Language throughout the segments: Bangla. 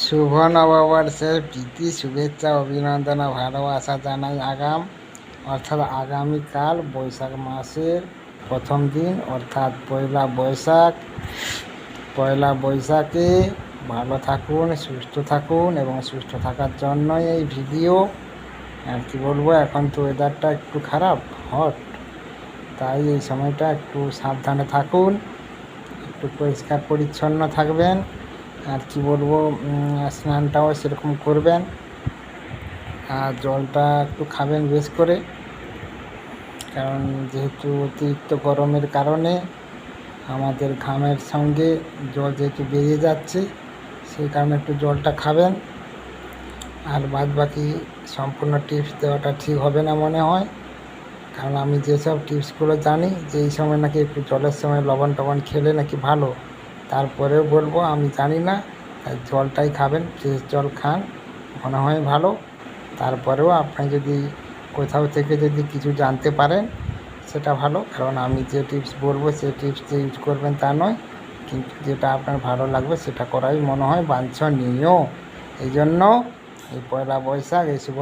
শুভ নববর্ষের প্রীতি শুভেচ্ছা অভিনন্দন ও ভালোবাসা জানাই অর্থাৎ আগামীকাল বৈশাখ মাসের প্রথম দিন অর্থাৎ পয়লা বৈশাখে ভালো থাকুন, সুস্থ থাকুন এবং সুস্থ থাকার জন্যই এই ভিডিও। আর কি বলবো, এখন তো ওয়েদারটা একটু খারাপ, হট, তাই এই সময়টা একটু সাবধানে থাকুন, একটু পরিষ্কার পরিচ্ছন্ন থাকবেন। আর কি বলবো, স্নানটাও সেরকম করবেন, আর জলটা একটু খাবেন বেশ করে, কারণ যেহেতু অতিরিক্ত গরমের কারণে আমাদের ঘামের সঙ্গে জল যেহেতু বেরিয়ে যাচ্ছে, সেই কারণে একটু জলটা খাবেন। আর বাদ বাকি সম্পূর্ণ টিপস দেওয়াটা ঠিক হবে না মনে হয়, কারণ আমি যেসব টিপসগুলো জানি যে এই সময় নাকি একটু জলের সময় লবণ টবণ খেলে নাকি ভালো, তারপরেও বলবো আমি জানি না, তাই জলটাই খাবেন, ফ্রেশ জল খান, মনে হয় ভালো। তারপরেও আপনি যদি কোথাও থেকে যদি কিছু জানতে পারেন সেটা ভালো, কারণ আমি যে টিপস বলবো সেই টিপস যে ইউজ করবেন তা নয়, কিন্তু যেটা আপনার ভালো লাগবে সেটা করাই মনে হয় বাঞ্ছনীয়। এই জন্য এই পয়লা বৈশাখ, এই শুভ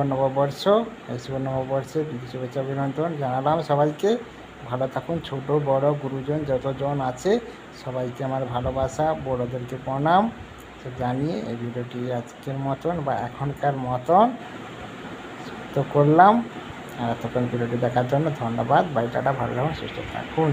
নববর্ষে প্রীতি শুভেচ্ছা অভিনন্দন জানালাম সবাইকে। ভালো থাকুন, ছোট বড় গুরুজন যতজন আছে সবাইকে আমার ভালোবাসা, বড়োদেরকে প্রণাম জানিয়ে এই ভিডিওটি আজকের মতন বা এখনকার মতন তো করলাম। আর এতক্ষণ ভিডিওটি দেখার জন্য ধন্যবাদ। বাড়িটা ভালো থাকুন, সুস্থ থাকুন।